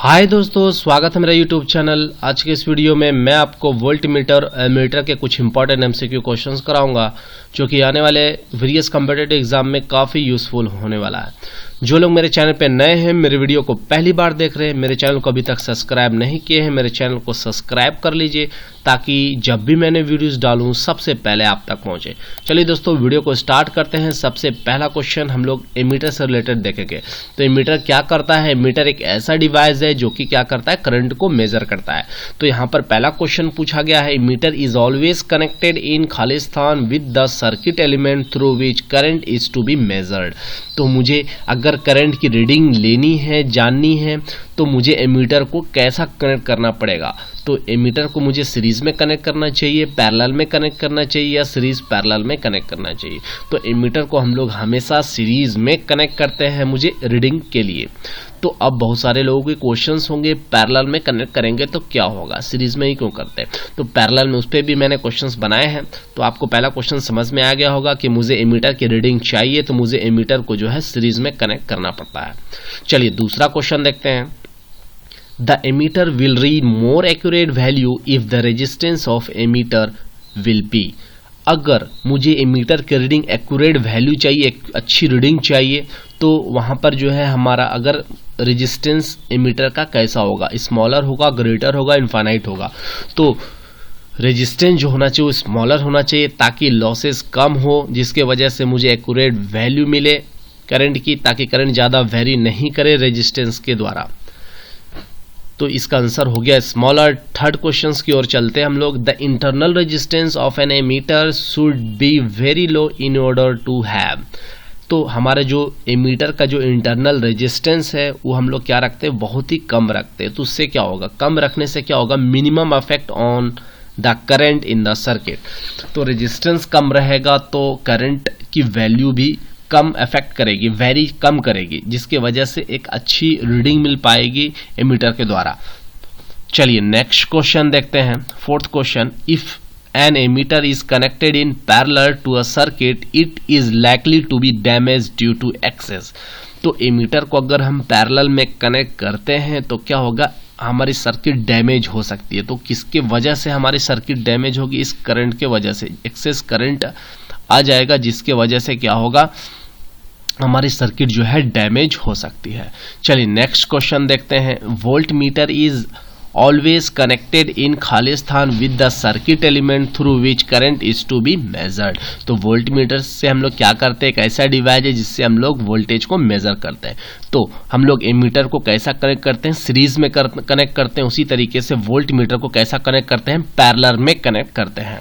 हाय दोस्तों, स्वागत है मेरा यूट्यूब चैनल। आज के इस वीडियो में मैं आपको वोल्ट मीटर और एमीटर के कुछ इंपॉर्टेंट एमसीक्यू क्वेश्चंस कराऊंगा जो कि आने वाले वेरियस कॉम्पिटिटिव एग्जाम में काफ़ी यूजफुल होने वाला है। जो लोग मेरे चैनल पे नए हैं, मेरे वीडियो को पहली बार देख रहे हैं, मेरे चैनल को अभी तक सब्सक्राइब नहीं किए हैं, मेरे चैनल को सब्सक्राइब कर लीजिए ताकि जब भी मैंने वीडियोस डालूं सबसे पहले आप तक पहुंचे। चलिए दोस्तों, वीडियो को स्टार्ट करते हैं। सबसे पहला क्वेश्चन हम लोग एमीटर से रिलेटेड देखेंगे। तो एमीटर क्या करता है? एमीटर एक ऐसा डिवाइस है जो कि क्या करता है, करंट को मेजर करता है। तो यहाँ पर पहला क्वेश्चन पूछा गया है, ammeter is always connected in खालिस्तान with the circuit element through which current is to be measured. तो मुझे अगर करंट की रीडिंग लेनी है, जाननी है, तो मुझे एमीटर को कैसा कनेक्ट करना पड़ेगा? तो एमीटर को मुझे सीरीज में कनेक्ट करना चाहिए, पैरेलल में कनेक्ट करना चाहिए या सीरीज पैरेलल में कनेक्ट करना चाहिए? तो एमीटर को हम लोग हमेशा सीरीज में कनेक्ट करते हैं मुझे रीडिंग के लिए। तो अब बहुत सारे लोगों के क्वेश्चंस होंगे, पैरेलल में कनेक्ट करेंगे तो क्या होगा, सीरीज में ही क्यों करते हैं? तो पैरेलल में उस पर भी मैंने क्वेश्चंस बनाए हैं। तो आपको पहला क्वेश्चन समझ में आ गया होगा कि मुझे एमीटर की रीडिंग चाहिए तो मुझे एमीटर को जो है सीरीज में कनेक्ट करना पड़ता है। चलिए दूसरा क्वेश्चन देखते हैं। The emitter will read more accurate value if the resistance of emitter will be। अगर मुझे एमीटर की रीडिंग एक्यूरेट वैल्यू चाहिए, एक अच्छी रीडिंग चाहिए, तो वहां पर जो है हमारा अगर रेजिस्टेंस एमीटर का कैसा होगा, स्मॉलर होगा, ग्रेटर होगा, इनफाइनाइट होगा? तो रेजिस्टेंस जो होना चाहिए वो स्मॉलर होना चाहिए ताकि लॉसेस कम हो, जिसके वजह से मुझे एक्यूरेट वैल्यू मिले करंट की, ताकि करंट ज़्यादा वेरी नहीं करे रेजिस्टेंस के द्वारा। तो इसका आंसर हो गया स्मॉलर। थर्ड क्वेश्चन की ओर चलते हैं हम लोग। The internal resistance of an ammeter should be very low in order to have. तो हमारे जो एमीटर का जो इंटरनल रेजिस्टेंस है वो हम लोग क्या रखते हैं, बहुत ही कम रखते हैं। तो उससे क्या होगा, कम रखने से क्या होगा, minimum effect on the current in the circuit. तो रेजिस्टेंस कम रहेगा तो करंट की वैल्यू भी कम इफेक्ट करेगी, वेरी कम करेगी, जिसके वजह से एक अच्छी रीडिंग मिल पाएगी एमीटर के द्वारा। चलिए नेक्स्ट क्वेश्चन देखते हैं। Fourth question, if an ammeter is connected in parallel to a circuit it is likely to be damage due to excess. तो एमीटर को अगर हम पैरेलल में कनेक्ट करते हैं तो क्या होगा, हमारी सर्किट डैमेज हो सकती है। तो किसके वजह से हमारी सर्किट डैमेज होगी? इस करंट के वजह से एक्सेस करंट आ जाएगा, जिसके वजह से क्या होगा, हमारी सर्किट जो है डैमेज हो सकती है। चलिए नेक्स्ट क्वेश्चन देखते हैं। Voltmeter is always connected in खालिस्तान with the circuit element through which current is to be measured. तो वोल्ट मीटर से हम लोग क्या करते हैं, एक ऐसा डिवाइस है जिससे हम लोग वोल्टेज को मेजर करते हैं। तो हम लोग एमीटर को कैसा कनेक्ट करते हैं, सीरीज में कनेक्ट करते हैं। उसी तरीके से वोल्ट मीटर को कैसा कनेक्ट करते हैं, पैरेलल में कनेक्ट करते हैं।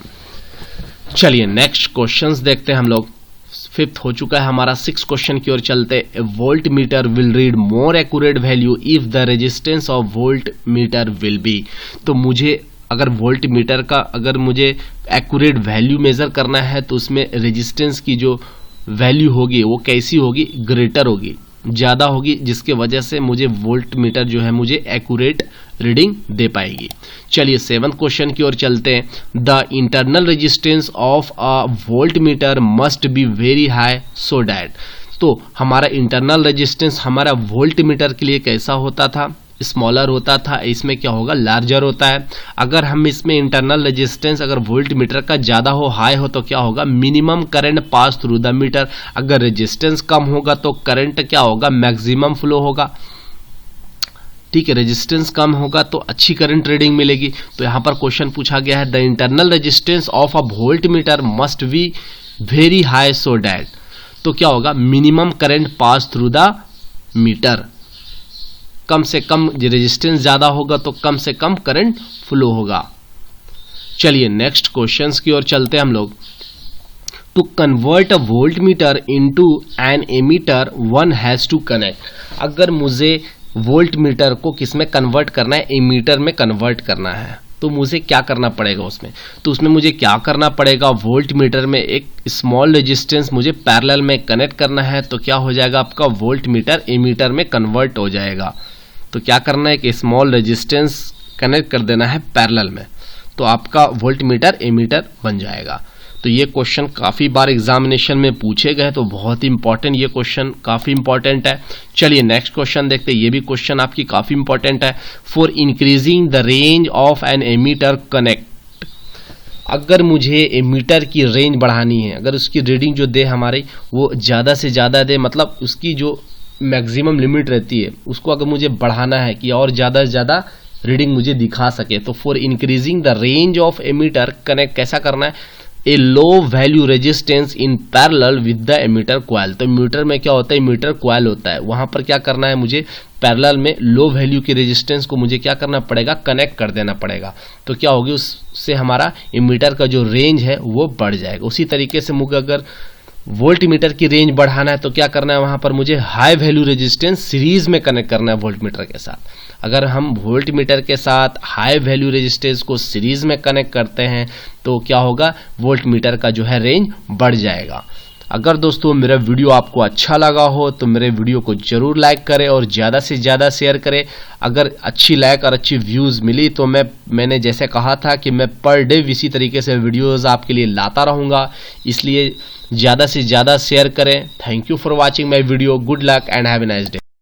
चलिए नेक्स्ट क्वेश्चंस देखते हैं हम लोग। फिफ्थ हो चुका है हमारा, सिक्स क्वेश्चन की ओर चलते। Volt meter will read more accurate value if the resistance of volt meter will be. तो मुझे अगर वोल्ट मीटर का अगर मुझे एक्यूरेट वैल्यू मेजर करना है तो उसमें रेजिस्टेंस की जो वैल्यू होगी वो कैसी होगी, ग्रेटर होगी, ज्यादा होगी, जिसके वजह से मुझे वोल्ट मीटर जो है मुझे एक्यूरेट रीडिंग दे पाएगी। चलिए सेवंथ क्वेश्चन की ओर चलते हैं। The internal resistance of a voltmeter must be very high so that. तो हमारा इंटरनल रेजिस्टेंस हमारा वोल्ट मीटर के लिए कैसा होता था, स्मॉलर होता था। इसमें क्या होगा, लार्जर होता है। अगर हम इसमें इंटरनल रेजिस्टेंस अगर वोल्ट मीटर का ज्यादा हो, हाई हो, तो क्या होगा, minimum current pass through the meter. अगर रेजिस्टेंस कम होगा तो करंट क्या होगा, मैक्सिमम फ्लो होगा। ठीक है, रेजिस्टेंस कम होगा तो अच्छी करंट रीडिंग मिलेगी। तो यहां पर क्वेश्चन पूछा गया है, the internal resistance of a voltmeter must be very high so that. तो क्या होगा, minimum current pass through the meter. कम से कम रेजिस्टेंस ज्यादा होगा तो कम से कम करंट फ्लो होगा। चलिए नेक्स्ट क्वेश्चंस की ओर चलते हैं हम लोग। To convert a voltmeter into an ammeter one has to connect. अगर मुझे वोल्ट मीटर को किस में कन्वर्ट करना है, एमीटर में कन्वर्ट करना है, तो मुझे क्या करना पड़ेगा उसमें? तो उसमें मुझे क्या करना पड़ेगा, वोल्ट मीटर में एक स्मॉल रेजिस्टेंस मुझे पैरेलल में कनेक्ट करना है। तो क्या हो जाएगा, आपका वोल्ट मीटर एमीटर में कन्वर्ट हो जाएगा। तो क्या करना है कि स्मॉल रेजिस्टेंस कनेक्ट कर देना है पैरेलल में, तो आपका वोल्ट मीटर एमीटर बन जाएगा। तो ये क्वेश्चन काफ़ी बार एग्जामिनेशन में पूछे गए, तो बहुत ही इंपॉर्टेंट ये क्वेश्चन, काफ़ी इंपॉर्टेंट है। चलिए नेक्स्ट क्वेश्चन देखते हैं। ये भी क्वेश्चन आपकी काफ़ी इंपॉर्टेंट है। For increasing the range of an ammeter connect, अगर मुझे एमीटर की रेंज बढ़ानी है, अगर उसकी रीडिंग जो दे हमारी वो ज़्यादा से ज़्यादा दे, मतलब उसकी जो मैक्सिमम लिमिट रहती है उसको अगर मुझे बढ़ाना है कि और ज़्यादा से ज़्यादा रीडिंग मुझे दिखा सके, तो for increasing the range of ammeter connect कैसा करना है, a low value resistance in parallel with the ammeter coil. तो एमीटर में क्या होता है, एमीटर कॉइल होता है, वहां पर क्या करना है, मुझे पैरेलल में लो वैल्यू की रेजिस्टेंस को मुझे क्या करना पड़ेगा, कनेक्ट कर देना पड़ेगा। तो क्या होगी, उससे हमारा एमीटर का जो रेंज है वो बढ़ जाएगा। उसी तरीके से मुझे अगर वोल्ट मीटर की रेंज बढ़ाना है तो क्या करना है, वहां पर मुझे हाई वैल्यू रेजिस्टेंस सीरीज में कनेक्ट करना है वोल्ट मीटर के साथ। अगर हम वोल्ट मीटर के साथ हाई वैल्यू रेजिस्टेंस को सीरीज में कनेक्ट करते हैं तो क्या होगा, वोल्ट मीटर का जो है रेंज बढ़ जाएगा। अगर दोस्तों मेरा वीडियो आपको अच्छा लगा हो तो मेरे वीडियो को जरूर लाइक करें और ज़्यादा से ज़्यादा शेयर करें। अगर अच्छी लाइक और अच्छी व्यूज़ मिली तो मैंने जैसे कहा था कि मैं पर डे इसी तरीके से वीडियोज़ आपके लिए लाता रहूँगा, इसलिए ज़्यादा से ज़्यादा शेयर करें। Thank you for watching my video. Good luck and have a nice day.